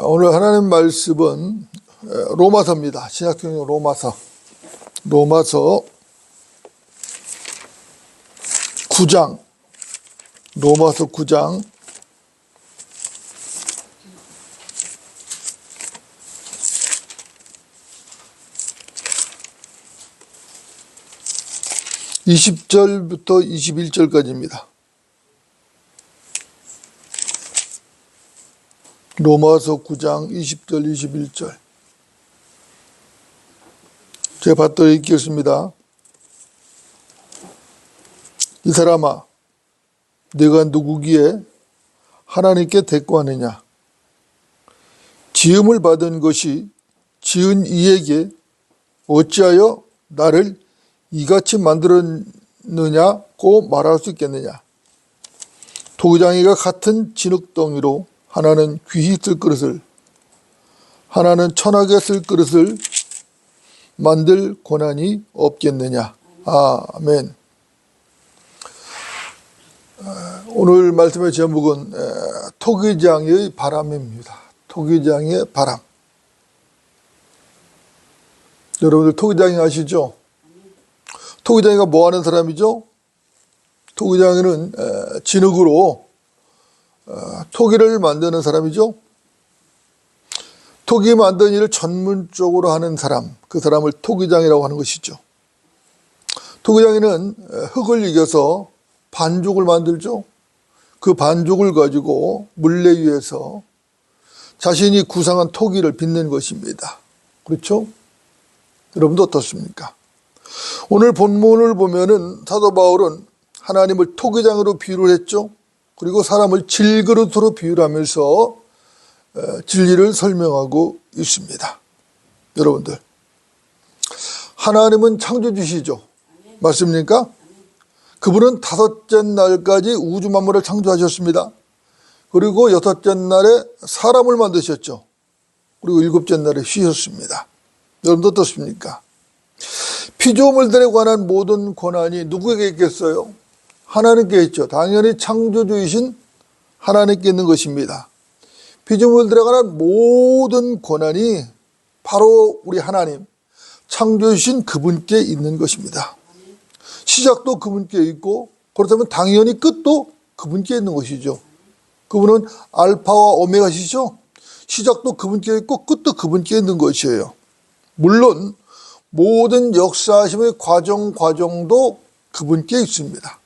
오늘 하나님 말씀은 로마서입니다. 신약성경 로마서 9장, 로마서 9장 20절부터 21절까지입니다. 로마서 9장 20절 21절 제가 받들어 읽겠습니다. 이 사람아, 내가 누구기에 하나님께 대꾸하느냐? 지음을 받은 것이 지은 이에게 어찌하여 나를 이같이 만들었느냐고 말할 수 있겠느냐? 토기장이가 같은 진흙덩이로 하나는 귀히 쓸 그릇을, 하나는 천하게 쓸 그릇을 만들 권한이 없겠느냐? 아멘. 오늘 말씀의 제목은 토기장의 바람입니다. 토기장의 바람. 여러분들 토기장이 아시죠? 토기장이가 뭐 하는 사람이죠? 토기장이는 진흙으로 토기를 만드는 사람이죠. 토기 만드는 일을 전문적으로 하는 사람, 그 사람을 토기장이라고 하는 것이죠. 토기장이는 흙을 이겨서 반죽을 만들죠. 그 반죽을 가지고 물레 위에서 자신이 구상한 토기를 빚는 것입니다. 그렇죠? 여러분도 어떻습니까? 오늘 본문을 보면은 사도 바울은 하나님을 토기장으로 비유를 했죠. 그리고 사람을 질그릇으로 비유를 하면서 진리를 설명하고 있습니다. 여러분들, 하나님은 창조주시죠. 맞습니까? 그분은 다섯째 날까지 우주 만물을 창조하셨습니다. 그리고 여섯째 날에 사람을 만드셨죠. 그리고 일곱째 날에 쉬셨습니다. 여러분도 어떻습니까? 피조물들에 관한 모든 권한이 누구에게 있겠어요? 하나님께 있죠. 당연히 창조주이신 하나님께 있는 것입니다. 피조물들에 관한 모든 권한이 바로 우리 하나님, 창조주신 그분께 있는 것입니다. 시작도 그분께 있고, 그렇다면 당연히 끝도 그분께 있는 것이죠. 그분은 알파와 오메가시죠. 시작도 그분께 있고 끝도 그분께 있는 것이에요. 물론 모든 역사하심의 과정도 그분께 있습니다.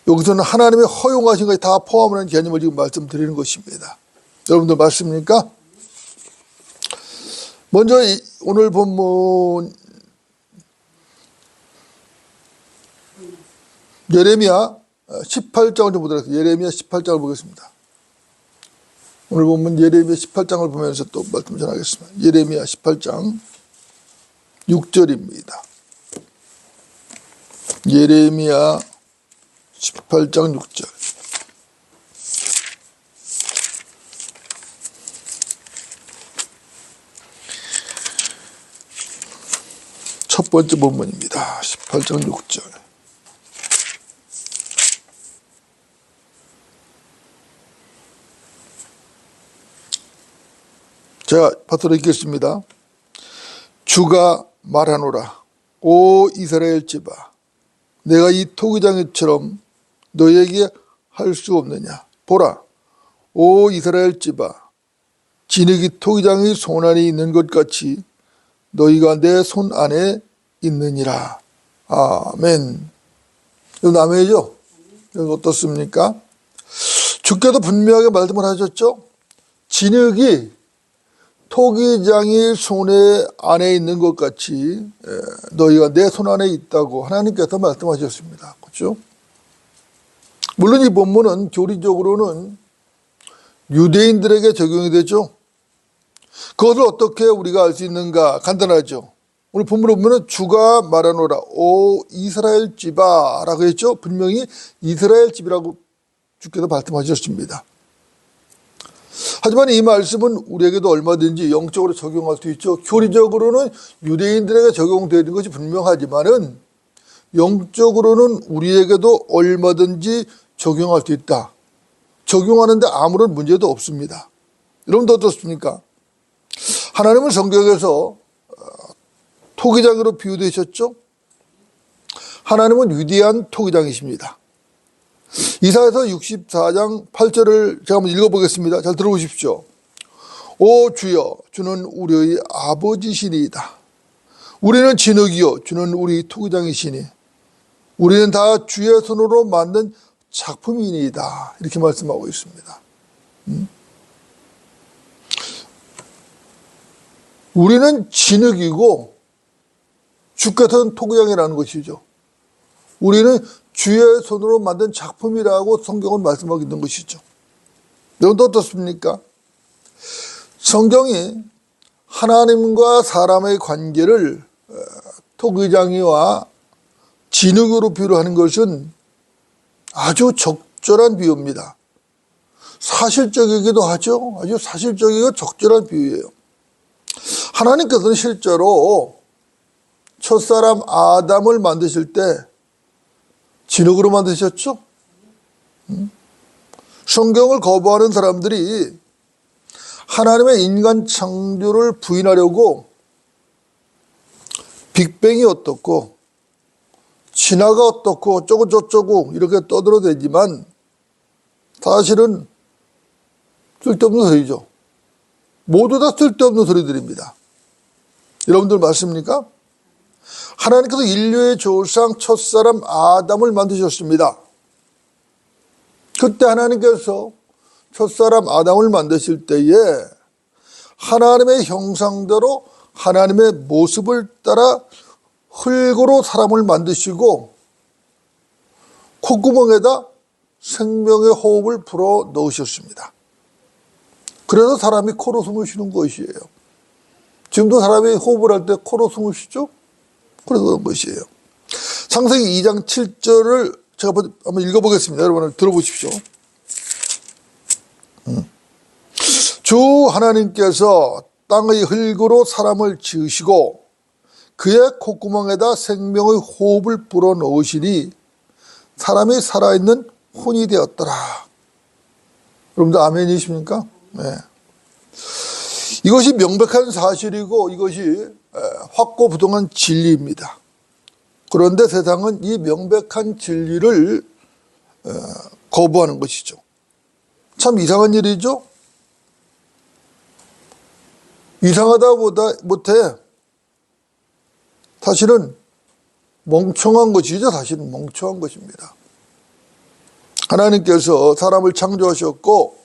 여기서는 하나님의 허용하신 것이 다 포함하는 개념을 지금 말씀드리는 것입니다. 여러분들 맞습니까? 먼저 오늘 본문 예레미야 18장을 좀 보도록 하겠습니다. 예레미야 18장을 보겠습니다. 오늘 본문 예레미야 18장을 보면서 또 말씀 전하겠습니다. 예레미야 18장 6절입니다. 예레미야 18장 6절. 첫 번째 본문입니다. 18장 6절. 제가 받들어 읽겠습니다. 주가 말하노라. 오 이스라엘 집아, 내가 이 토기장이처럼 너에게 할 수 없느냐? 보라, 오 이스라엘 집아, 진흙이 토기장의 손 안에 있는 것 같이 너희가 내 손 안에 있느니라. 아멘. 이거 아멘이죠? 이거 어떻습니까? 주께도 분명하게 말씀을 하셨죠? 진흙이 토기장이 손에 안에 있는 것 같이 너희가 내 손 안에 있다고 하나님께서 말씀하셨습니다. 그렇죠? 물론 이 본문은 교리적으로는 유대인들에게 적용이 되죠. 그것을 어떻게 우리가 알 수 있는가? 간단하죠. 오늘 본문을 보면 주가 말하노라. 오 이스라엘 집아 라고 했죠. 분명히 이스라엘 집이라고 주께서 말씀하셨습니다. 하지만 이 말씀은 우리에게도 얼마든지 영적으로 적용할 수 있죠. 교리적으로는 유대인들에게 적용되는 것이 분명하지만은 영적으로는 우리에게도 얼마든지 적용할 수 있다. 적용하는데 아무런 문제도 없습니다. 여러분도 어떻습니까? 하나님은 성경에서 토기장으로 비유되셨죠? 하나님은 위대한 토기장이십니다. 이사야서 64장 8절을 제가 한번 읽어보겠습니다. 잘 들어보십시오. 오 주여, 주는 우리의 아버지시니이다. 우리는 진흙이요, 주는 우리 토기장이시니 우리는 다 주의 손으로 만든 작품이니이다. 이렇게 말씀하고 있습니다. 우리는 진흙이고 주께서는 토기장이라는 것이죠. 우리는 주의 손으로 만든 작품이라고 성경은 말씀하고 있는 것이죠. 여러분도 어떻습니까? 성경이 하나님과 사람의 관계를 토기장이와 진흙으로 비유하는 것은 아주 적절한 비유입니다. 사실적이기도 하죠. 아주 사실적이고 적절한 비유예요. 하나님께서는 실제로 첫사람 아담을 만드실 때 진흙으로 만드셨죠? 성경을 거부하는 사람들이 하나님의 인간 창조를 부인하려고 빅뱅이 어떻고 진화가 어떻고 어쩌고 저쩌고 이렇게 떠들어대지만 사실은 쓸데없는 소리죠. 모두 다 쓸데없는 소리들입니다. 여러분들 맞습니까? 하나님께서 인류의 조상 첫사람 아담을 만드셨습니다. 그때 하나님께서 첫사람 아담을 만드실 때에 하나님의 형상대로 하나님의 모습을 따라 흙으로 사람을 만드시고 콧구멍에다 생명의 호흡을 불어 넣으셨습니다. 그래서 사람이 코로 숨을 쉬는 것이에요. 지금도 사람이 호흡을 할 때 코로 숨을 쉬죠? 그래서 그런 것이에요. 창세기 2장 7절을 제가 한번 읽어보겠습니다. 여러분 들어보십시오. 주 하나님께서 땅의 흙으로 사람을 지으시고 그의 콧구멍에다 생명의 호흡을 불어넣으시니 사람이 살아있는 혼이 되었더라. 여러분들 아멘이십니까? 네. 이것이 명백한 사실이고 이것이 확고부동한 진리입니다. 그런데 세상은 이 명백한 진리를 거부하는 것이죠. 참 이상한 일이죠. 이상하다 못해 사실은 멍청한 것이죠. 사실은 멍청한 것입니다. 하나님께서 사람을 창조하셨고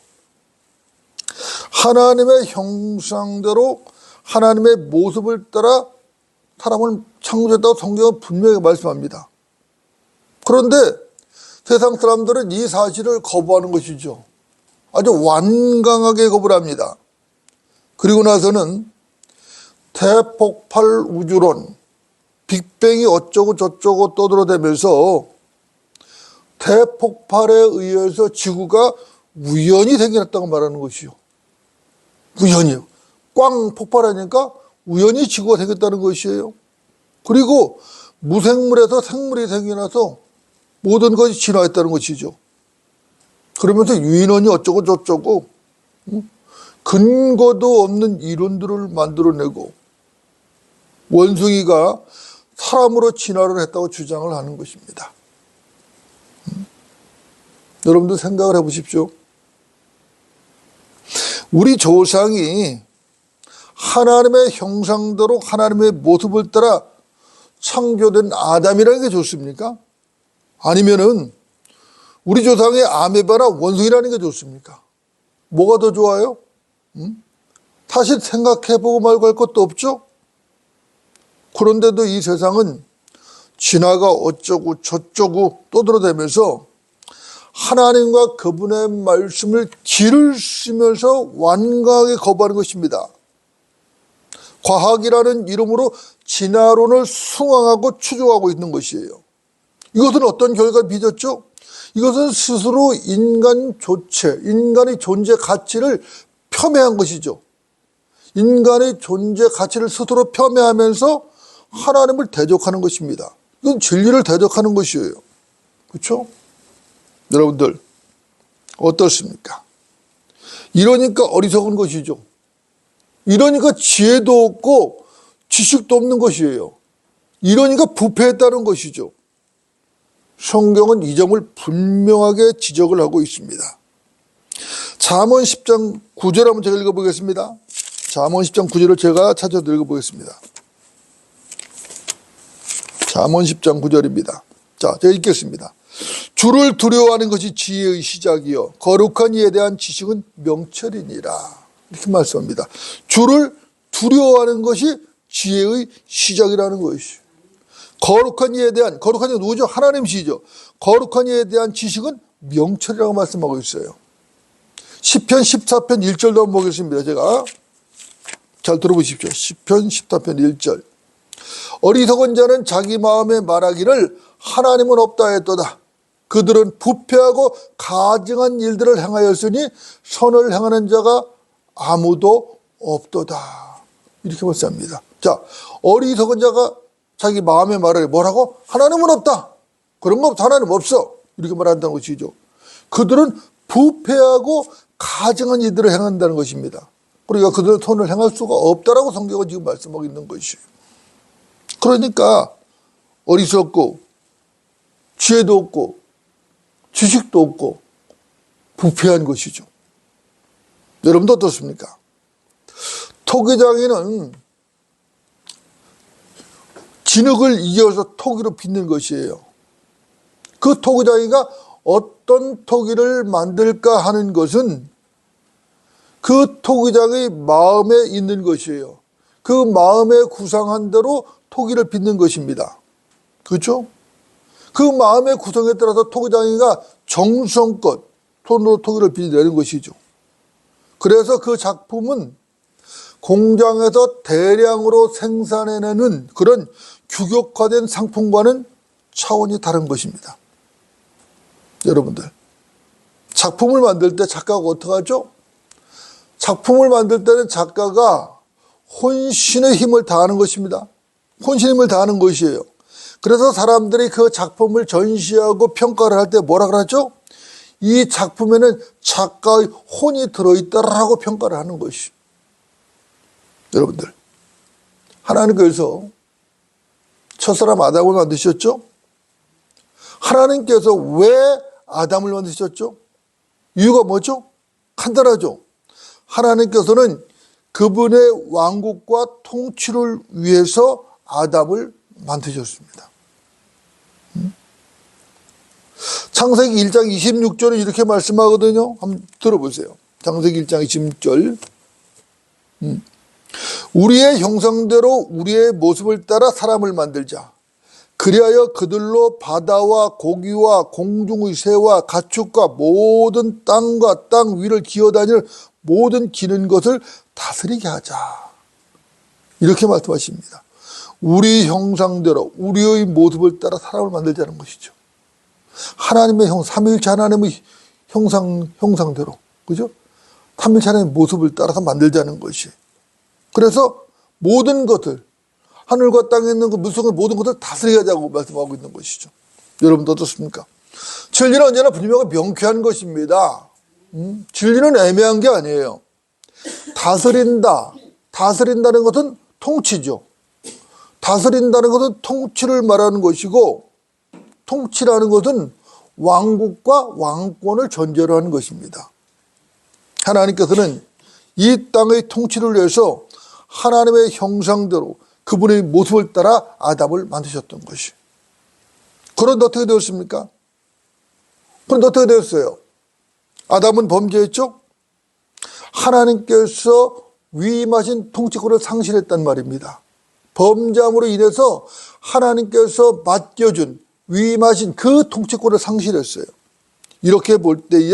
하나님의 형상대로 하나님의 모습을 따라 사람을 창조했다고 성경은 분명히 말씀합니다. 그런데 세상 사람들은 이 사실을 거부하는 것이죠. 아주 완강하게 거부를 합니다. 그리고 나서는 대폭발 우주론, 빅뱅이 어쩌고 저쩌고 떠들어대면서 대폭발에 의해서 지구가 우연히 생겨났다고 말하는 것이요. 우연이요. 꽝 폭발하니까 우연히 지구가 생겼다는 것이에요. 그리고 무생물에서 생물이 생겨나서 모든 것이 진화했다는 것이죠. 그러면서 유인원이 어쩌고 저쩌고 근거도 없는 이론들을 만들어내고 원숭이가 사람으로 진화를 했다고 주장을 하는 것입니다. 여러분들 생각을 해보십시오. 우리 조상이 하나님의 형상대로 하나님의 모습을 따라 창조된 아담이라는 게 좋습니까? 아니면은 우리 조상의 아메바나 원숭이라는 게 좋습니까? 뭐가 더 좋아요? 사실 생각해보고 말고 할 것도 없죠? 그런데도 이 세상은 진화가 어쩌고 저쩌고 떠들어대면서 하나님과 그분의 말씀을 길을 쓰면서 완강하게 거부하는 것입니다. 과학이라는 이름으로 진화론을 숭앙하고 추종하고 있는 것이에요. 이것은 어떤 결과를 빚었죠? 이것은 스스로 인간 조체, 인간의 존재 가치를 폄훼한 것이죠. 인간의 존재 가치를 스스로 폄훼하면서 하나님을 대적하는 것입니다. 이건 진리를 대적하는 것이에요. 그렇죠? 여러분들 어떻습니까? 이러니까 어리석은 것이죠. 이러니까 지혜도 없고 지식도 없는 것이에요. 이러니까 부패했다는 것이죠. 성경은 이 점을 분명하게 지적을 하고 있습니다. 잠언 10장 9절 한번 제가 읽어보겠습니다. 잠언 10장 9절을 제가 찾아서 읽어보겠습니다. 잠언 10장 9절입니다. 자, 제가 읽겠습니다. 주를 두려워하는 것이 지혜의 시작이요 거룩한 이에 대한 지식은 명철이니라. 이렇게 말씀합니다. 주를 두려워하는 것이 지혜의 시작이라는 것이죠. 거룩한 이에 대한, 거룩한 이가 누구죠? 하나님이시죠. 거룩한 이에 대한 지식은 명철이라고 말씀하고 있어요. 시편 14편 1절도 한번 보겠습니다. 제가 잘 들어보십시오. 시편 14편 1절. 어리석은 자는 자기 마음에 말하기를 하나님은 없다 했도다. 그들은 부패하고 가증한 일들을 행하였으니 선을 행하는 자가 아무도 없도다. 이렇게 말씀합니다. 자, 어리석은 자가 자기 마음에 말을 뭐라고? 하나님은 없다. 그런 거 없어. 하나님 없어. 이렇게 말한다는 것이죠. 그들은 부패하고 가증한 일들을 행한다는 것입니다. 그러니까 그들은 선을 행할 수가 없다라고 성경은 지금 말씀하고 있는 것이에요. 그러니까 어리석고 지혜도 없고 지식도 없고 부패한 것이죠. 여러분도 어떻습니까? 토기장이는 진흙을 이겨서 토기로 빚는 것이에요. 그 토기장이가 어떤 토기를 만들까 하는 것은 그 토기장의 마음에 있는 것이에요. 그 마음에 구상한 대로 토기를 빚는 것입니다. 그렇죠? 그 마음의 구성에 따라서 토기장이가 정성껏 손으로 토기를 빚어내는 것이죠. 그래서 그 작품은 공장에서 대량으로 생산해내는 그런 규격화된 상품과는 차원이 다른 것입니다. 여러분들, 작품을 만들 때 작가가 어떻게 하죠? 작품을 만들 때는 작가가 혼신의 힘을 다하는 것입니다. 혼신의 힘을 다하는 것이에요. 그래서 사람들이 그 작품을 전시하고 평가를 할 때 뭐라 그러죠? 이 작품에는 작가의 혼이 들어있다라고 평가를 하는 것이죠. 여러분들, 하나님께서 첫사람 아담을 만드셨죠? 하나님께서 왜 아담을 만드셨죠? 이유가 뭐죠? 간단하죠. 하나님께서는 그분의 왕국과 통치를 위해서 아담을 만드셨습니다. 창세기 1장 26절은 이렇게 말씀하거든요. 한번 들어보세요. 창세기 1장 26절. 우리의 형상대로 우리의 모습을 따라 사람을 만들자. 그리하여 그들로 바다와 고기와 공중의 새와 가축과 모든 땅과 땅 위를 기어다닐 모든 기는 것을 다스리게 하자. 이렇게 말씀하십니다. 우리 형상대로 우리의 모습을 따라 사람을 만들자는 것이죠. 하나님의 삼위일체 하나님의 형상대로, 그죠? 삼위일체 하나님의 모습을 따라서 만들자는 것이. 그래서 모든 것을, 하늘과 땅에 있는 그 물속의 모든 것을 다스리자고 말씀하고 있는 것이죠. 여러분도 어떻습니까? 진리는 언제나 분명하게 명쾌한 것입니다. 진리는 애매한 게 아니에요. 다스린다는 것은 통치죠. 다스린다는 것은 통치를 말하는 것이고, 통치라는 것은 왕국과 왕권을 전제로 하는 것입니다. 하나님께서는 이 땅의 통치를 위해서 하나님의 형상대로 그분의 모습을 따라 아담을 만드셨던 것이. 그런데 어떻게 되었습니까? 그런데 어떻게 되었어요? 아담은 범죄했죠? 하나님께서 위임하신 통치권을 상실했단 말입니다. 범죄함으로 인해서 하나님께서 맡겨준 위임하신 그 통치권을 상실했어요. 이렇게 볼 때에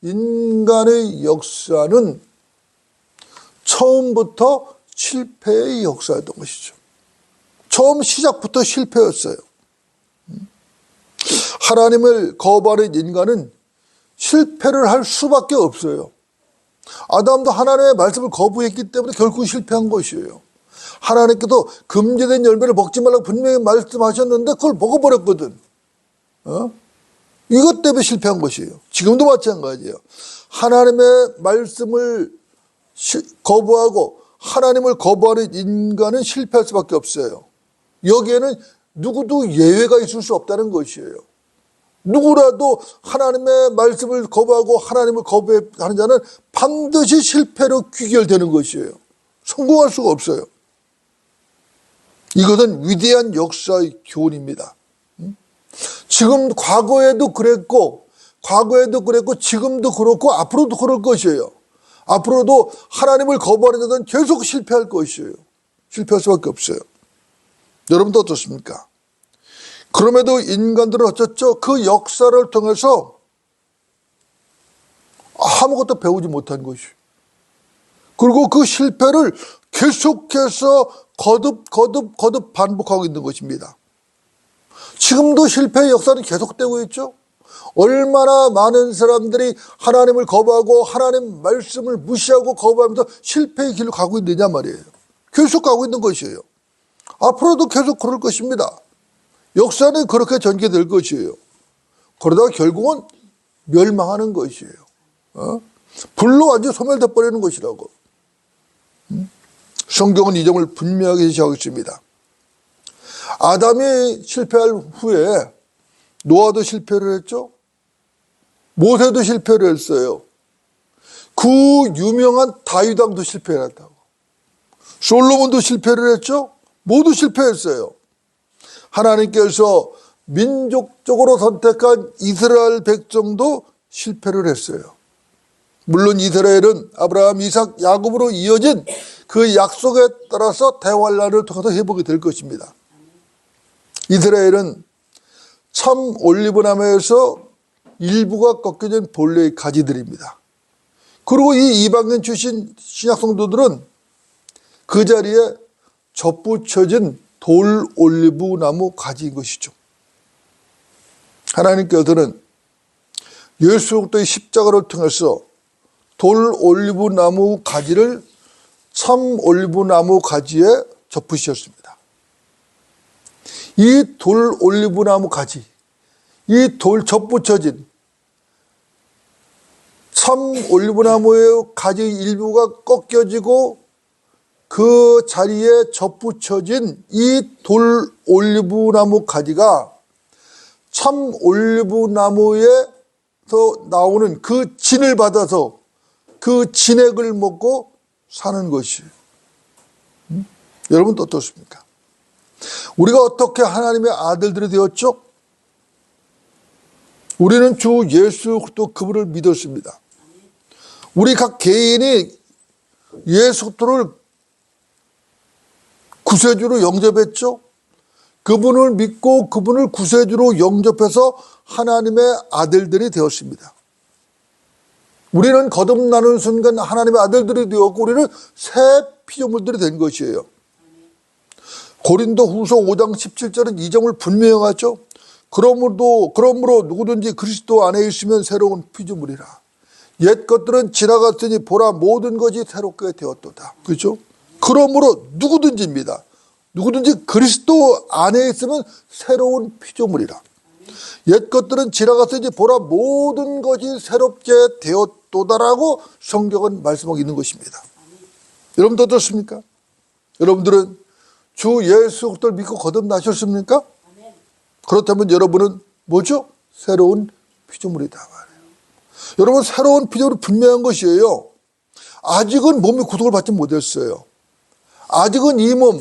인간의 역사는 처음부터 실패의 역사였던 것이죠. 처음 시작부터 실패였어요. 하나님을 거부하는 인간은 실패를 할 수밖에 없어요. 아담도 하나님의 말씀을 거부했기 때문에 결국 실패한 것이에요. 하나님께도 금지된 열매를 먹지 말라고 분명히 말씀하셨는데 그걸 먹어버렸거든. 이것 때문에 실패한 것이에요. 지금도 마찬가지예요. 하나님의 말씀을 거부하고 하나님을 거부하는 인간은 실패할 수밖에 없어요. 여기에는 누구도 예외가 있을 수 없다는 것이에요. 누구라도 하나님의 말씀을 거부하고 하나님을 거부하는 자는 반드시 실패로 귀결되는 것이에요. 성공할 수가 없어요. 이것은 위대한 역사의 교훈입니다. 지금 과거에도 그랬고 지금도 그렇고 앞으로도 그럴 것이에요. 앞으로도 하나님을 거부하는 자들은 계속 실패할 것이에요. 실패할 수밖에 없어요. 여러분도 어떻습니까? 그럼에도 인간들은 어쩌죠? 그 역사를 통해서 아무것도 배우지 못한 것이에요. 그리고 그 실패를 계속해서 거듭 반복하고 있는 것입니다. 지금도 실패의 역사는 계속되고 있죠. 얼마나 많은 사람들이 하나님을 거부하고 하나님 말씀을 무시하고 거부하면서 실패의 길로 가고 있느냐 말이에요. 계속 가고 있는 것이에요. 앞으로도 계속 그럴 것입니다. 역사는 그렇게 전개될 것이에요. 그러다가 결국은 멸망하는 것이에요. 불로 완전 소멸돼 버리는 것이라고. 성경은 이 점을 분명하게 제시하고 있습니다. 아담이 실패할 후에 노아도 실패를 했죠. 모세도 실패를 했어요. 그 유명한 다윗 왕도 실패를 했다고. 솔로몬도 실패를 했죠. 모두 실패했어요. 하나님께서 민족적으로 선택한 이스라엘 백성도 실패를 했어요. 물론 이스라엘은 아브라함, 이삭, 야곱으로 이어진 그 약속에 따라서 대환란을 통해서 회복이 될 것입니다. 이스라엘은 참 올리브나무에서 일부가 꺾여진 본래의 가지들입니다. 그리고 이 이방인 출신 신약 성도들은 그 자리에 접붙여진 돌 올리브 나무 가지인 것이죠. 하나님께서는 예수 그리스도의 십자가를 통해서 돌 올리브 나무 가지를 참 올리브 나무 가지에 접으셨습니다. 이 돌 올리브 나무 가지, 이 돌 접붙여진 참 올리브 나무의 가지 일부가 꺾여지고 그 자리에 접붙여진 이 돌 올리브 나무 가지가 참 올리브 나무에서 나오는 그 진을 받아서 그 진액을 먹고 사는 것이에요. 여러분 또 어떻습니까? 우리가 어떻게 하나님의 아들들이 되었죠? 우리는 주 예수 그리스도 그분을 믿었습니다. 우리 각 개인이 예수 그리스도를 구세주로 영접했죠. 그분을 믿고 그분을 구세주로 영접해서 하나님의 아들들이 되었습니다. 우리는 거듭나는 순간 하나님의 아들들이 되었고 우리는 새 피조물들이 된 것이에요. 고린도 후서 5장 17절은 이 점을 분명하죠. 그러므로 누구든지 그리스도 안에 있으면 새로운 피조물이라. 옛 것들은 지나갔으니 보라 모든 것이 새롭게 되었도다. 그렇죠? 그러므로 누구든지입니다. 누구든지 그리스도 안에 있으면 새로운 피조물이라. 옛 것들은 지나갔으니 보라 모든 것이 새롭게 되었도다라고 성경은 말씀하고 있는 것입니다. 여러분도 어떻습니까? 여러분들은 주 예수 그리스도를 믿고 거듭나셨습니까? 그렇다면 여러분은 뭐죠? 새로운 피조물이다 말이에요. 여러분 새로운 피조물은 분명한 것이에요. 아직은 몸이 구속을 받지 못했어요. 아직은 이 몸,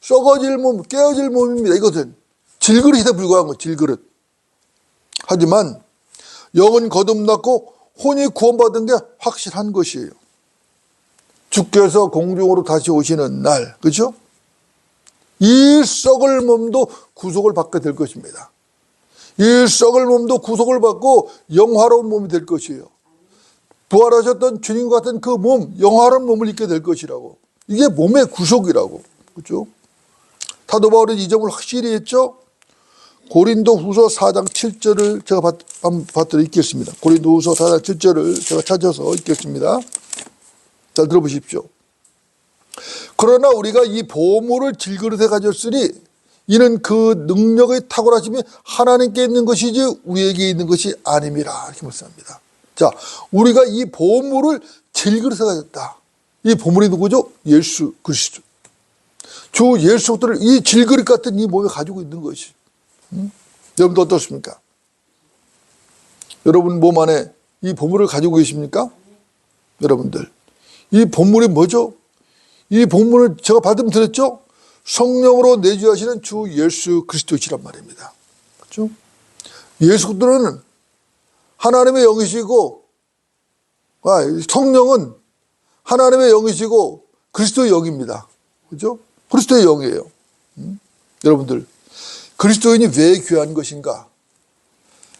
썩어질 몸, 깨어질 몸입니다. 이것은 질그릇에 불과한 거, 질그릇. 하지만 영은 거듭났고 혼이 구원받은 게 확실한 것이에요. 주께서 공중으로 다시 오시는 날, 그렇죠? 이 썩을 몸도 구속을 받게 될 것입니다. 이 썩을 몸도 구속을 받고 영화로운 몸이 될 것이에요. 부활하셨던 주님과 같은 그 몸, 영화로운 몸을 입게 될 것이라고. 이게 몸의 구속이라고. 그렇죠? 사도 바울은 이 점을 확실히 했죠. 고린도 후서 4장 7절을 제가 받들어 읽겠습니다. 고린도 후서 4장 7절을 제가 찾아서 읽겠습니다. 잘 들어보십시오. 그러나 우리가 이 보물을 질그릇에 가졌으니 이는 그 능력의 탁월하심이 하나님께 있는 것이지 우리에게 있는 것이 아님이라. 이렇게 말씀합니다. 자, 우리가 이 보물을 질그릇에 가졌다. 이 보물이 누구죠? 예수 그리스도. 주 예수 그리스도를 이 질그릇 같은 이 몸에 가지고 있는 것이. 여러분도 어떻습니까? 여러분 몸 안에 이 보물을 가지고 계십니까? 여러분들. 이 보물이 뭐죠? 이 보물을 제가 말씀드렸죠? 성령으로 내주하시는 주 예수 그리스도시란 말입니다. 그렇죠? 예수 그리스도는 하나님의 영이시고, 성령은 하나님의 영이시고 그리스도의 영입니다. 그렇죠? 그리스도의 영이에요. 여러분들, 그리스도인이 왜 귀한 것인가?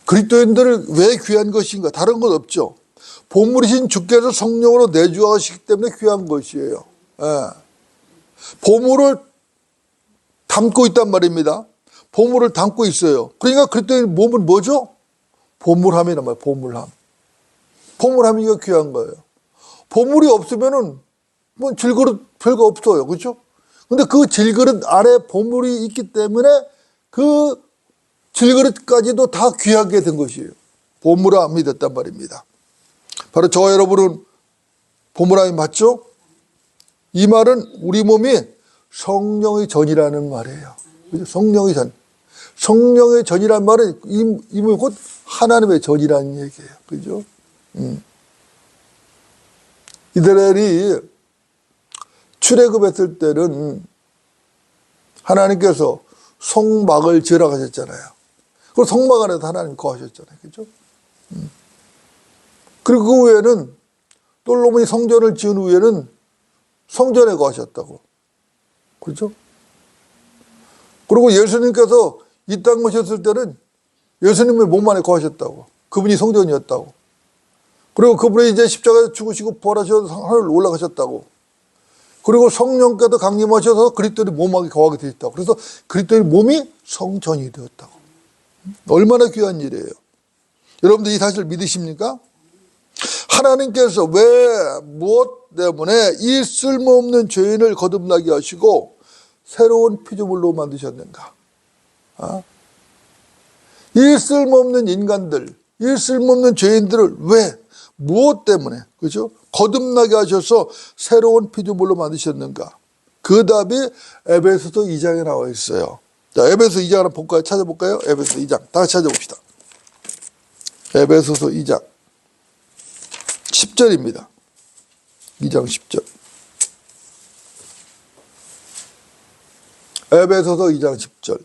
그리스도인들을 왜 귀한 것인가? 다른 건 없죠. 보물이신 주께서 성령으로 내주하시기 때문에 귀한 것이에요. 보물을 담고 있단 말입니다. 보물을 담고 있어요. 그러니까 그리스도인 몸은 뭐죠? 보물함이란 말이에요. 보물함. 보물함이 이거 귀한 거예요. 보물이 없으면은 뭐 질그릇 별거 없어요. 그렇죠? 근데 그 질그릇 안에 보물이 있기 때문에 그 질그릇까지도 다 귀하게 된 것이에요. 보물함이 됐단 말입니다. 바로 저와 여러분은 보물함이 맞죠? 이 말은 우리 몸이 성령의 전이라는 말이에요. 그죠? 성령의 전. 성령의 전이라는 말은 이 몸이 곧 하나님의 전이라는 얘기예요. 그죠? 이스라엘이 출애굽했을 때는 하나님께서 성막을 지으라고 하셨잖아요. 그리고 성막 안에서 하나님 거하셨잖아요. 그죠? 그리고 그 후에는 솔로몬이 성전을 지은 후에는 성전에 거하셨다고. 그렇죠? 그리고 예수님께서 이 땅 오셨을 때는 예수님의 몸 안에 거하셨다고. 그분이 성전이었다고. 그리고 그분이 이제 십자가에 죽으시고 부활하셔서 하늘 올라가셨다고. 그리고 성령께서 강림하셔서 그리스도의 몸 안에 거하게 되셨다고. 그래서 그리스도의 몸이 성전이 되었다고. 얼마나 귀한 일이에요. 여러분들 이 사실을 믿으십니까? 하나님께서 왜 무엇 때문에 이 쓸모없는 죄인을 거듭나게 하시고 새로운 피조물로 만드셨는가? 이 쓸모없는 인간들, 이 쓸모없는 죄인들을 왜, 무엇 때문에, 그죠? 거듭나게 하셔서 새로운 피조물로 만드셨는가? 그 답이 에베소서 2장에 나와 있어요. 자, 에베소서 2장 한번 볼까요? 찾아볼까요? 에베소서 2장. 다 같이 찾아봅시다. 에베소서 2장. 10절입니다. 2장 10절. 에베소서 2장 10절.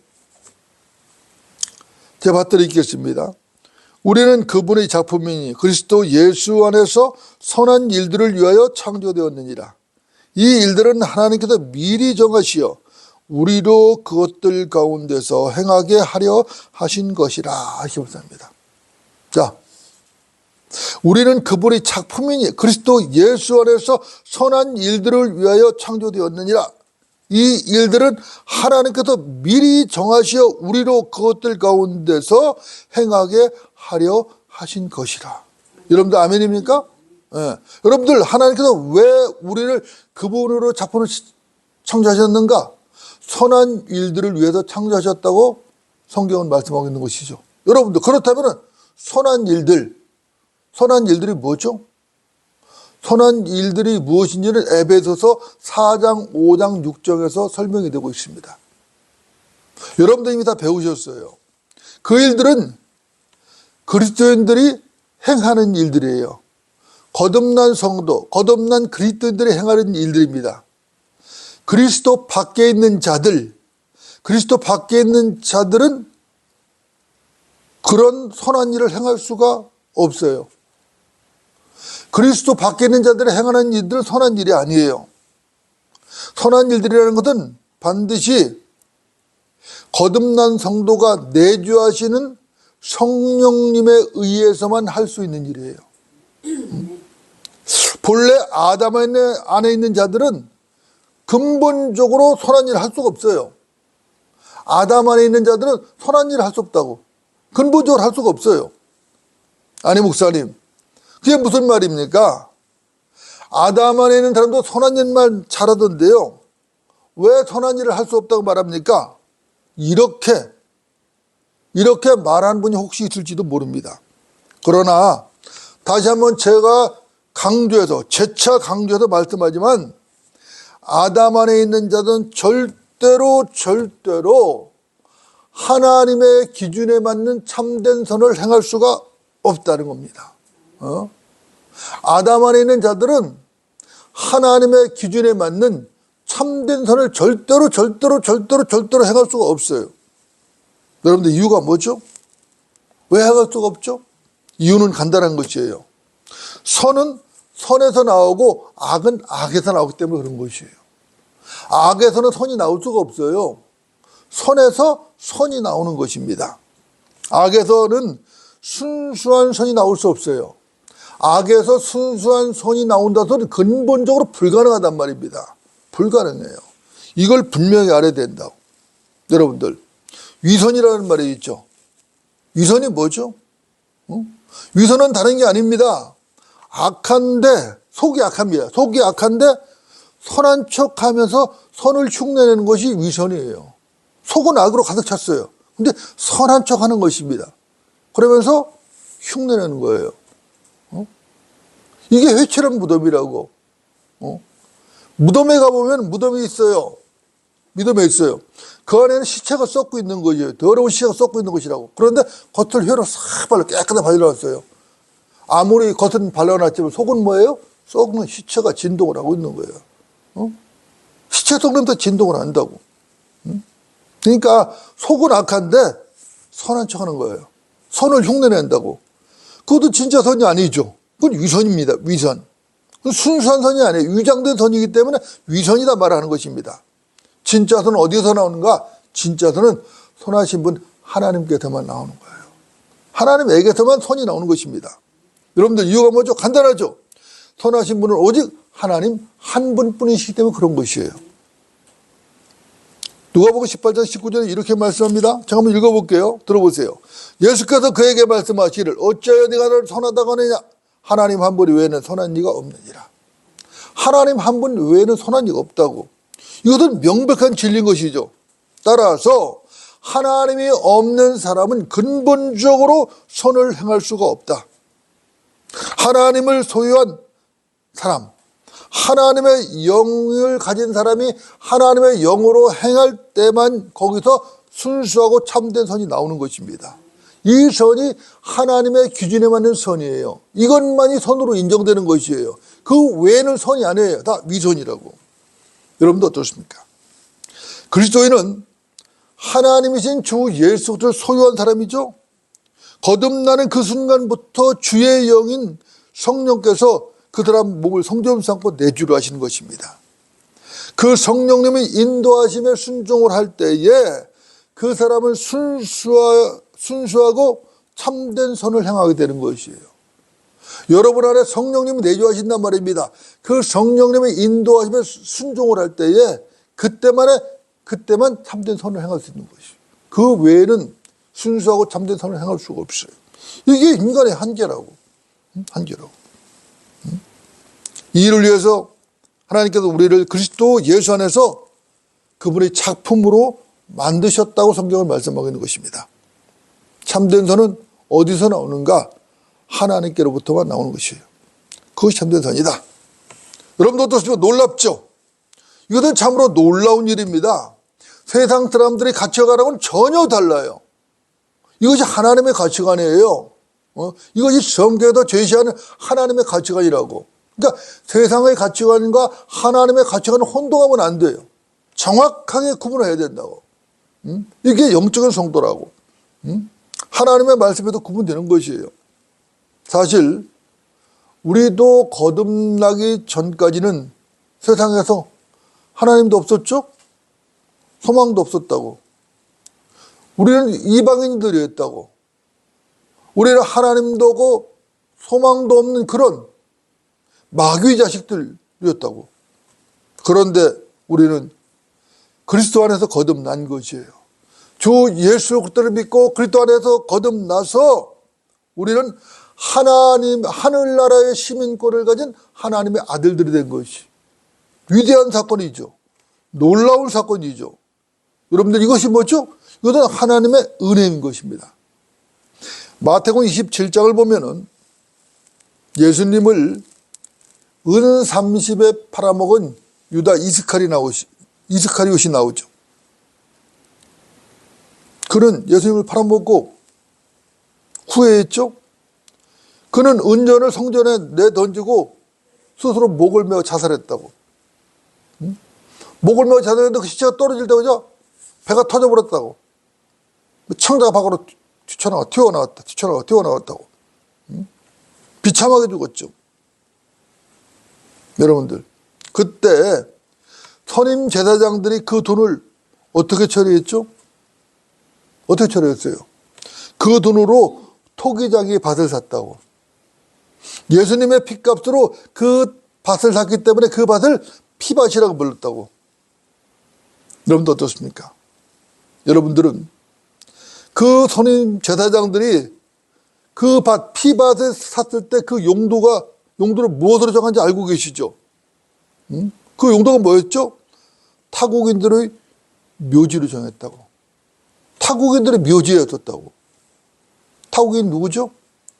제가 받들어 읽겠습니다. 우리는 그분의 작품이니 그리스도 예수 안에서 선한 일들을 위하여 창조되었느니라. 이 일들은 하나님께서 미리 정하시어 우리로 그것들 가운데서 행하게 하려 하신 것이라. 이렇게 말합니다. 자, 우리는 그분의 작품이니 그리스도 예수 안에서 선한 일들을 위하여 창조되었느니라. 이 일들은 하나님께서 미리 정하시어 우리로 그것들 가운데서 행하게 하려 하신 것이라. 여러분들 아멘입니까? 네. 여러분들 하나님께서 왜 우리를 그분으로 작품을 창조하셨는가? 선한 일들을 위해서 창조하셨다고 성경은 말씀하고 있는 것이죠. 여러분들 그렇다면 선한 일들이 뭐죠? 선한 일들이 무엇인지는 에베소서 4장, 5장, 6장에서 설명이 되고 있습니다. 여러분들 이미 다 배우셨어요. 그 일들은 그리스도인들이 행하는 일들이에요. 거듭난 성도, 거듭난 그리스도인들이 행하는 일들입니다. 그리스도 밖에 있는 자들은 그런 선한 일을 행할 수가 없어요. 그리스도 밖에 있는 자들이 행하는 일들은 선한 일이 아니에요. 선한 일들이라는 것은 반드시 거듭난 성도가 내주하시는 성령님에 의해서만 할 수 있는 일이에요. 본래 아담 안에 있는 자들은 근본적으로 선한 일을 할 수가 없어요. 아담 안에 있는 자들은 선한 일을 할 수 없다고. 근본적으로 할 수가 없어요. 아니 목사님, 그게 무슨 말입니까? 아담 안에 있는 사람도 선한 일만 잘하던데요. 왜 선한 일을 할 수 없다고 말합니까? 이렇게 말하는 분이 혹시 있을지도 모릅니다. 그러나 다시 한번 제가 재차 강조해서 말씀하지만 아담 안에 있는 자들은 절대로 하나님의 기준에 맞는 참된 선을 행할 수가 없다는 겁니다. 아담 안에 있는 자들은 하나님의 기준에 맞는 참된 선을 절대로 행할 수가 없어요. 여러분들 이유가 뭐죠? 왜 행할 수가 없죠? 이유는 간단한 것이에요. 선은 선에서 나오고 악은 악에서 나오기 때문에 그런 것이에요. 악에서는 선이 나올 수가 없어요. 선에서 선이 나오는 것입니다. 악에서는 순수한 선이 나올 수 없어요. 악에서 순수한 선이 나온다는 소리는 근본적으로 불가능하단 말입니다. 불가능해요. 이걸 분명히 알아야 된다고. 여러분들, 위선이라는 말이 있죠. 위선이 뭐죠? 위선은 다른 게 아닙니다. 악한데, 속이 악합니다. 속이 악한데 선한 척 하면서 선을 흉내내는 것이 위선이에요. 속은 악으로 가득 찼어요. 근데 선한 척 하는 것입니다. 그러면서 흉내내는 거예요. 이게 회칠한 무덤이라고. 무덤에 가보면 무덤이 있어요. 무덤에 있어요. 그 안에는 시체가 썩고 있는 거죠. 더러운 시체가 썩고 있는 것이라고. 그런데 겉을 혀로 싹 깨끗하게 발라놨어요. 아무리 겉은 발라놨지만 속은 뭐예요? 썩는 시체가 진동을 하고 있는 거예요. 시체 썩는 데 진동을 한다고. 그러니까 속은 악한데 선한 척 하는 거예요. 선을 흉내낸다고. 그것도 진짜 선이 아니죠. 그건 위선입니다. 위선. 순수한 선이 아니에요. 위장된 선이기 때문에 위선이다 말하는 것입니다. 진짜 선은 어디서 나오는가? 진짜 선은 선하신 분 하나님께서만 나오는 거예요. 하나님에게서만 선이 나오는 것입니다. 여러분들 이유가 뭐죠? 간단하죠. 선하신 분은 오직 하나님 한 분뿐이시기 때문에 그런 것이에요. 누가복음 18장 19절에 이렇게 말씀합니다. 제가 한번 읽어볼게요. 들어보세요. 예수께서 그에게 말씀하시기를 어찌하여 네가 나를 선하다고 하느냐? 하나님 한 분 외에는 선한 이가 없느니라. 하나님 한 분 외에는 선한 이가 없다고. 이것은 명백한 진리인 것이죠. 따라서 하나님이 없는 사람은 근본적으로 선을 행할 수가 없다. 하나님을 소유한 사람, 하나님의 영을 가진 사람이 하나님의 영으로 행할 때만 거기서 순수하고 참된 선이 나오는 것입니다. 이 선이 하나님의 기준에 맞는 선이에요. 이것만이 선으로 인정되는 것이에요. 그 외에는 선이 아니에요. 다 위선이라고. 여러분도 어떻습니까? 그리스도인은 하나님이신 주 예수 그리스도를 소유한 사람이죠. 거듭나는 그 순간부터 주의 영인 성령께서 그 사람 몸을 성전 삼고 내주려 하시는 것입니다. 그 성령님이 인도하심에 순종을 할 때에 그 사람은 순수하고 참된 선을 행하게 되는 것이에요. 여러분 안에 성령님이 내주하신단 말입니다. 그 성령님의 인도하심에 순종을 할 때에 그때만 참된 선을 행할 수 있는 것이에요. 그 외에는 순수하고 참된 선을 행할 수가 없어요. 이게 인간의 한계라고. 이 일을 위해서 하나님께서 우리를 그리스도 예수 안에서 그분의 작품으로 만드셨다고 성경을 말씀하고 있는 것입니다. 참된 선은 어디서 나오는가? 하나님께로부터만 나오는 것이에요. 그것이 참된 선이다. 여러분도 어떻습니까? 놀랍죠? 이것은 참으로 놀라운 일입니다. 세상 사람들이 가치관하고는 전혀 달라요. 이것이 하나님의 가치관이에요. 이것이 성경에도 제시하는 하나님의 가치관이라고. 그러니까 세상의 가치관과 하나님의 가치관은 혼동하면 안 돼요. 정확하게 구분해야 된다고. 이게 영적인 성도라고. 하나님의 말씀에도 구분되는 것이에요. 사실 우리도 거듭나기 전까지는 세상에서 하나님도 없었죠? 소망도 없었다고. 우리는 이방인들이었다고. 우리는 하나님도 없고 소망도 없는 그런 마귀 자식들이었다고. 그런데 우리는 그리스도 안에서 거듭난 것이에요. 주 예수 그리스도를 믿고 그리스도 안에서 거듭나서 우리는 하나님 하늘나라의 시민권을 가진 하나님의 아들들이 된 것이 위대한 사건이죠. 놀라운 사건이죠. 여러분들 이것이 뭐죠? 이것은 하나님의 은혜인 것입니다. 마태복음 27장을 보면은 예수님을 은 30에 팔아먹은 유다 이스카리옷이 나오죠. 그는 예수님을 팔아먹고 후회했죠. 그는 은전을 성전에 내던지고 스스로 목을 메어 자살했다고. 목을 메어 자살했는데 그 시체가 떨어질 때마다 배가 터져버렸다고. 창자가 밖으로 튀어나왔다고. 비참하게 죽었죠. 여러분들, 그때 선임 제사장들이 그 돈을 어떻게 처리했죠? 어떻게 처리했어요? 그 돈으로 토기장이 밭을 샀다고. 예수님의 핏값으로 그 밭을 샀기 때문에 그 밭을 피밭이라고 불렀다고. 여러분도 어떻습니까? 여러분들은 그 선임 제사장들이 그 피밭을 샀을 때 그 용도를 무엇으로 정한지 알고 계시죠? 그 용도가 뭐였죠? 타국인들의 묘지로 정했다고. 타국인들의 묘지였었다고. 타국인 누구죠?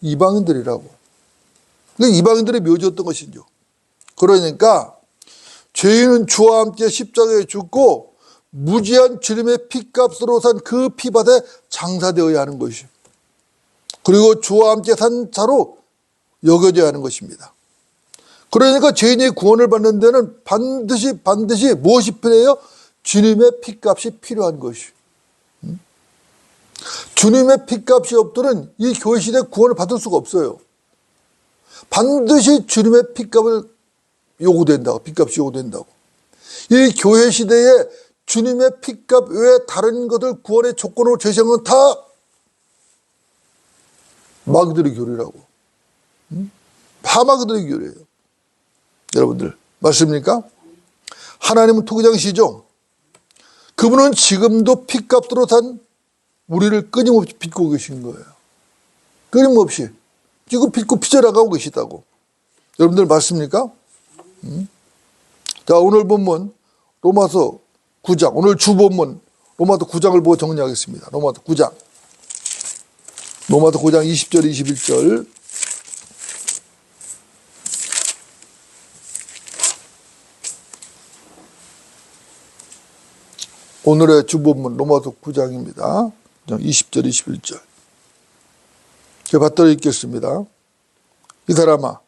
이방인들이라고. 이방인들의 묘지였던 것이죠. 그러니까 죄인은 주와 함께 십자가에 죽고 무지한 주님의 피값으로 산 그 피밭에 장사되어야 하는 것이죠. 그리고 주와 함께 산 자로 여겨져야 하는 것입니다. 그러니까 죄인이 구원을 받는 데는 반드시 무엇이 필요해요? 주님의 피값이 필요한 것이죠. 주님의 피값이 없더는 이 교회 시대에 구원을 받을 수가 없어요. 반드시 주님의 피값이 요구된다고. 이 교회 시대에 주님의 피값 외에 다른 것을 구원의 조건으로 제시한 건 다 마귀들의 교리라고. 다 마귀들의 교리예요. 여러분들 맞습니까? 하나님은 토기장이시죠. 그분은 지금도 피값으로 산 우리를 끊임없이 빚고 계신 거예요. 끊임없이 지금 빚고 빚어나가고 계시다고. 여러분들 맞습니까? 자, 오늘 본문 로마서 9장, 오늘 주본문 로마서 9장을 보고 정리하겠습니다. 로마서 9장 20절 21절. 오늘의 주본문 로마서 9장입니다. 20절 21절. 제가 받들어 읽겠습니다. 이 사람아,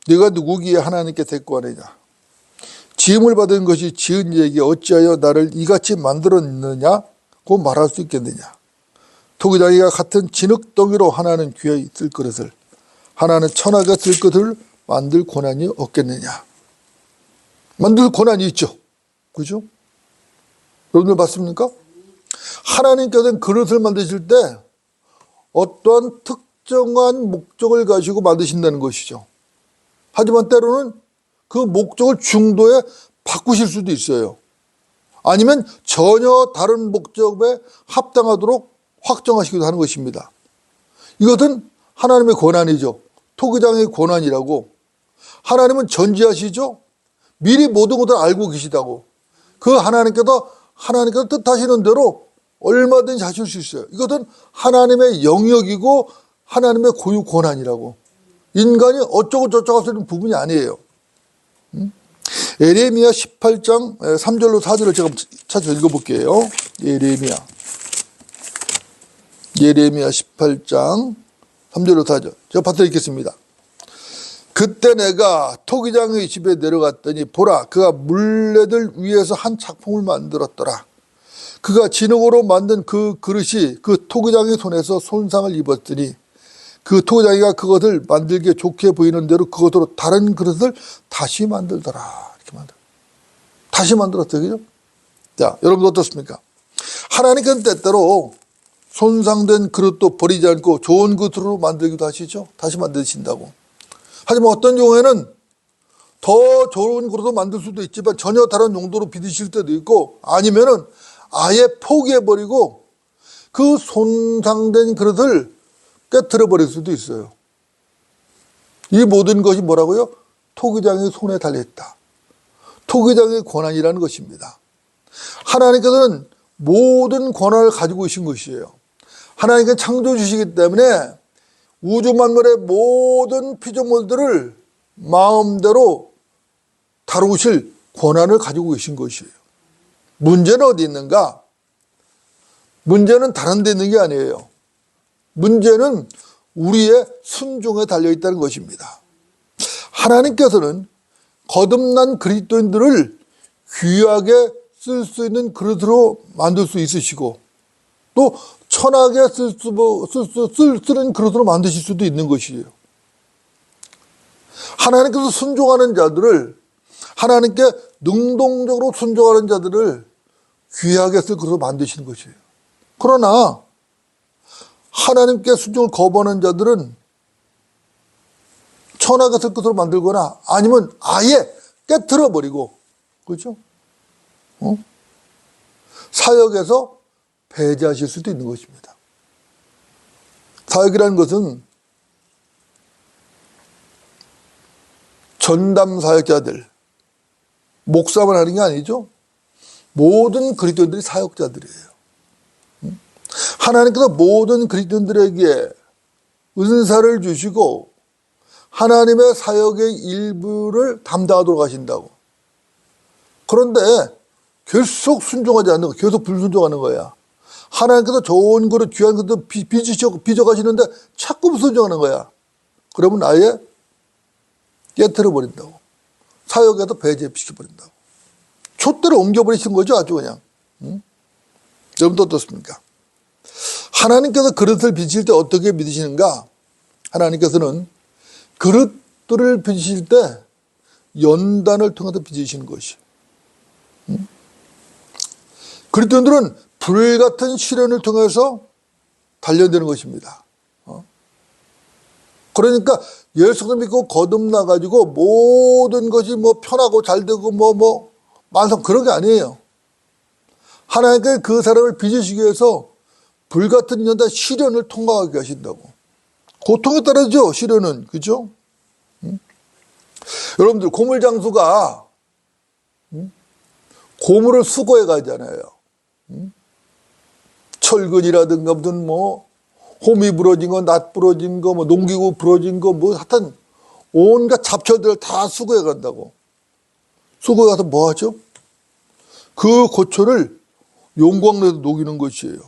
네가 누구기에 하나님께 대꾸하느냐? 지음을 받은 것이 지은 이에게 어찌하여 나를 이같이 만들었느냐고 말할 수 있겠느냐? 토기장이가 같은 진흙덩이로 하나는 귀하게 쓸 그릇을, 하나는 천하게 쓸 것을 만들 고난이 없겠느냐? 만들 고난이 있죠. 그죠? 여러분들 맞습니까? 하나님께서는 그릇을 만드실 때 어떠한 특정한 목적을 가지고 만드신다는 것이죠. 하지만 때로는 그 목적을 중도에 바꾸실 수도 있어요. 아니면 전혀 다른 목적에 합당하도록 확정하시기도 하는 것입니다. 이것은 하나님의 권한이죠. 토기장의 권한이라고. 하나님은 전지하시죠. 미리 모든 것을 알고 계시다고. 그 하나님께서 뜻하시는 대로 얼마든지 하실 수 있어요. 이것은 하나님의 영역이고 하나님의 고유 권한이라고. 인간이 어쩌고 저쩌고 할 수 있는 부분이 아니에요. 예레미야 18장 3절로 4절을 제가 찾아 읽어볼게요. 예레미야 18장 3절로 4절. 제가 받들어 읽겠습니다. 그때 내가 토기장의 집에 내려갔더니 보라, 그가 물레들 위에서 한 작품을 만들었더라. 그가 진흙으로 만든 그 그릇이 그 토기장의 손에서 손상을 입었더니 그 토기장이가 그것을 만들기 좋게 보이는 대로 그것으로 다른 그릇을 다시 만들더라. 이렇게 다시 만들었어요. 그죠? 자, 여러분 어떻습니까? 하나님께서는 때때로 손상된 그릇도 버리지 않고 좋은 그릇으로 만들기도 하시죠. 다시 만드신다고. 하지만 어떤 경우에는 더 좋은 그릇도 만들 수도 있지만 전혀 다른 용도로 빚으실 때도 있고, 아니면은 아예 포기해버리고 그 손상된 그릇을 깨트려 버릴 수도 있어요. 이 모든 것이 뭐라고요? 토기장의 손에 달려있다. 토기장의 권한이라는 것입니다. 하나님께서는 모든 권한을 가지고 계신 것이에요. 하나님께 창조주시기 때문에 우주 만물의 모든 피조물들을 마음대로 다루실 권한을 가지고 계신 것이에요. 문제는 어디 있는가? 문제는 다른 데 있는 게 아니에요. 문제는 우리의 순종에 달려있다는 것입니다. 하나님께서는 거듭난 그리스도인들을 귀하게 쓸 수 있는 그릇으로 만들 수 있으시고 또 천하게 쓰는 그릇으로 만드실 수도 있는 것이에요. 하나님께서 순종하는 자들을, 하나님께 능동적으로 순종하는 자들을 귀하게 쓸 그릇으로 만드시는 것이에요. 그러나 하나님께 순종을 거부하는 자들은 천하게 쓸 것으로 만들거나 아니면 아예 깨트려 버리고, 그렇죠? 사역에서 배제하실 수도 있는 것입니다. 사역이라는 것은 전담 사역자들, 목사만 하는 게 아니죠. 모든 그리스도인들이 사역자들이에요. 하나님께서 모든 그리스도인들에게 은사를 주시고 하나님의 사역의 일부를 담당하도록 하신다고. 그런데 계속 순종하지 않는 거, 계속 불순종하는 거야. 하나님께서 좋은 거를 귀한 것도 빚어가시는데 자꾸 불순종하는 거야. 그러면 아예 깨트려 버린다고. 사역에도 배제시켜버린다고. 촛대로 옮겨버리신 거죠, 아주 그냥. 여러분도 어떻습니까? 하나님께서 그릇을 빚을 때 어떻게 빚으시는가? 하나님께서는 그릇들을 빚으실 때 연단을 통해서 빚으시는 것이에요. 그리스도인들은 불같은 시련을 통해서 단련되는 것입니다. 그러니까 예수를 믿고 거듭나가지고 모든 것이 뭐 편하고 잘 되고 만성 그런 게 아니에요. 하나님께 그 사람을 빚으시기 위해서 불같은 연단 시련을 통과하게 하신다고. 고통에 따르죠, 시련은. 그죠? 여러분들, 고물장수가 고물을 수거해 가잖아요. 철근이라든가 무슨 홈이 부러진 거, 낫 부러진 거, 농기구 부러진 거, 하여튼 온갖 잡초들을 다 수거해 간다고. 수거해 가서 뭐 하죠? 그 고초를 용광로에서 녹이는 것이에요.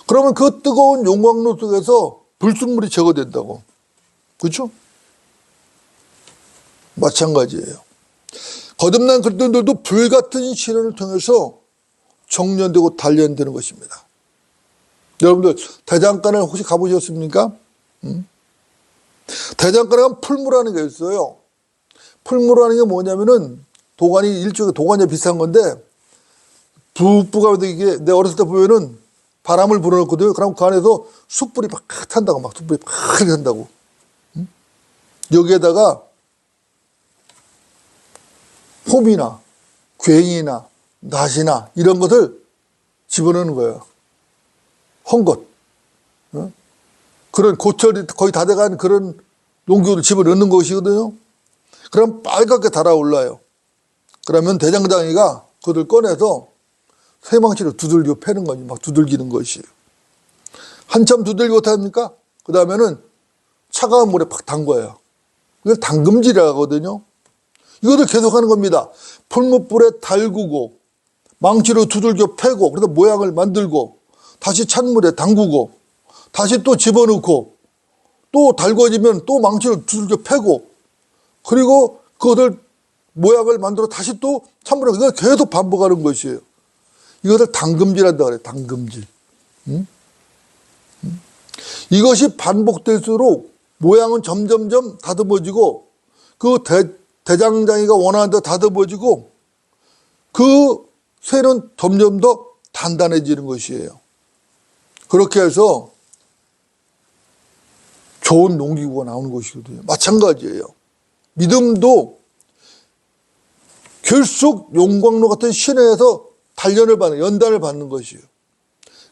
그러면 그 뜨거운 용광로 속에서 불순물이 제거된다고. 그렇죠? 마찬가지예요. 거듭난 그리스도인들도 불같은 시련을 통해서 정련되고 단련되는 것입니다. 여러분들 대장간을 혹시 가보셨습니까? 대장간에 가면 풀무라는 게 있어요. 풀무라는 게 뭐냐면은 도가니, 일종의 도가니에 비슷한 건데 부부가 이게 내 어렸을 때 보면은 바람을 불어넣거든요. 그럼 그 안에서 숯불이 막 탄다고, 막 숯불이 막 탄다고. 여기에다가 홈이나 괭이나 낫이나 이런 것을 집어넣는 거예요. 헝것. 그런 고철이 거의 다 돼간 그런 농기구를 집어넣는 것이거든요. 그럼 빨갛게 달아올라요. 그러면 대장장이가 그걸 꺼내서 쇠망치로 두들겨 패는 거지, 막 두들기는 것이에요. 한참 두들기고 합니까? 그 다음에는 차가운 물에 팍 담궈요. 이걸 담금질이라고 하거든요. 이것을 계속하는 겁니다. 풀무불에 달구고 망치로 두들겨 패고 그래서 모양을 만들고 다시 찬물에 담그고 다시 또 집어넣고 또 달궈지면 또 망치로 두들겨 패고 그리고 그것을 모양을 만들어 다시 또 찬물에 이걸 계속 반복하는 것이에요. 이것을 담금질한다고 그래요. 담금질. 이것이 반복될수록 모양은 점점점 다듬어지고 그 대장장이가 원하는 대로 다듬어지고 그 쇠는 점점 더 단단해지는 것이에요. 그렇게 해서 좋은 농기구가 나오는 것이거든요. 마찬가지예요. 믿음도 결속 용광로 같은 시련에서 단련을 받는, 연단을 받는 것이에요.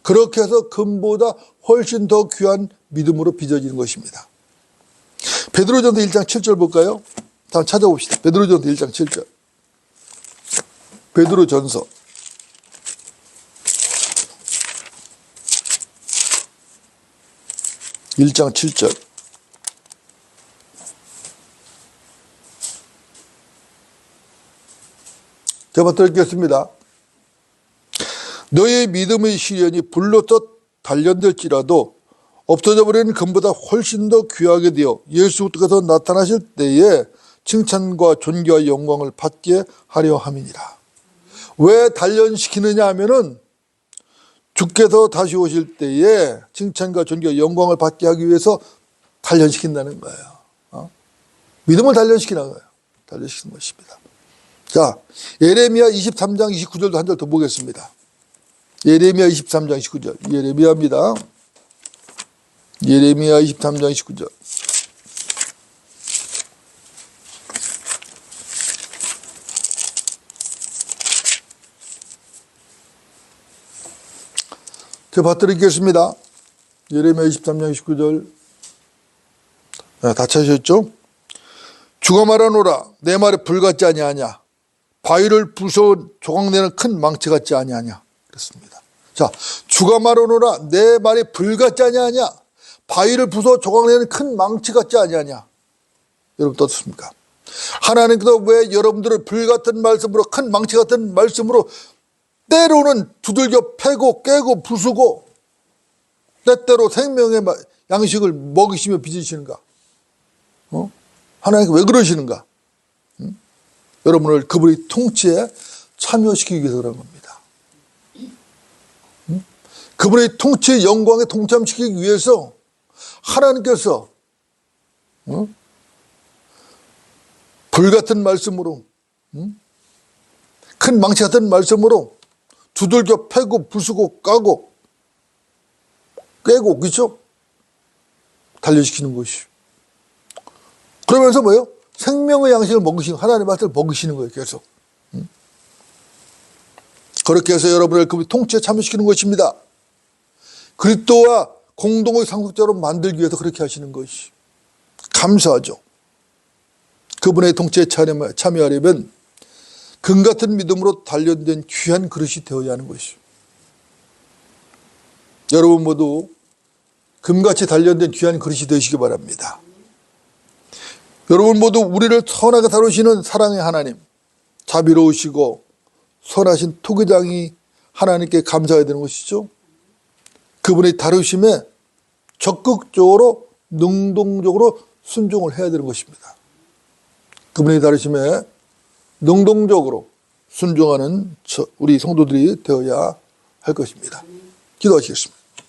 그렇게 해서 금보다 훨씬 더 귀한 믿음으로 빚어지는 것입니다. 베드로전서 1장 7절 볼까요? 다음 찾아봅시다. 베드로전서 1장 7절. 베드로전서 1장 7절. 제가 드리겠습니다. 너의 믿음의 시련이 불로서 단련될지라도 없어져 버리는 금보다 훨씬 더 귀하게 되어 예수께서 나타나실 때에 칭찬과 존귀와 영광을 받게 하려 함이니라. 왜 단련시키느냐 하면은 주께서 다시 오실 때에 칭찬과 존귀와 영광을 받게 하기 위해서 단련시킨다는 거예요. 믿음을 단련시키는 거예요. 단련시키는 것입니다. 자, 예레미야 23장 29절도 한 절 더 보겠습니다. 예레미야 23장 29절. 예레미야입니다. 예레미야 23장 29절. 제가 받드리겠습니다. 예레미야 23장 29절. 다 찾으셨죠? 주가 말하노라. 내 말에 불같지 아니하냐. 바위를 부숴 조각내는 큰 망치 같지 아니하냐. 그렇습니다. 자, 주가 말하노라. 내 말이 불같지 아니하냐. 바위를 부숴 조각내는 큰 망치 같지 아니하냐. 여러분 어떻습니까? 하나님께서 왜 여러분들을 불같은 말씀으로, 큰 망치 같은 말씀으로 때로는 두들겨 패고 깨고 부수고 때때로 생명의 양식을 먹이시며 빚으시는가? 하나님께 왜 그러시는가? 여러분을 그분의 통치에 참여시키기 위해서 그런 겁니다. 그분의 통치의 영광에 동참시키기 위해서 하나님께서 불같은 말씀으로, 큰 망치 같은 말씀으로 두들겨 패고 부수고 까고 깨고, 그렇죠? 단련시키는 것이. 그러면서 뭐예요? 생명의 양식을 먹으시는, 하나님의 말씀을 먹이시는 거예요, 계속. 그렇게 해서 여러분을 그분의 통치에 참여시키는 것입니다. 그리스도와 공동의 상속자로 만들기 위해서 그렇게 하시는 것이. 감사하죠. 그분의 통치에 참여하려면 금같은 믿음으로 단련된 귀한 그릇이 되어야 하는 것이죠. 여러분 모두 금같이 단련된 귀한 그릇이 되시기 바랍니다. 여러분 모두 우리를 선하게 다루시는 사랑의 하나님, 자비로우시고 선하신 토기장이 하나님께 감사해야 되는 것이죠. 그분의 다루심에 적극적으로 능동적으로 순종을 해야 되는 것입니다. 그분의 다루심에 능동적으로 순종하는 우리 성도들이 되어야 할 것입니다. 기도하시겠습니다.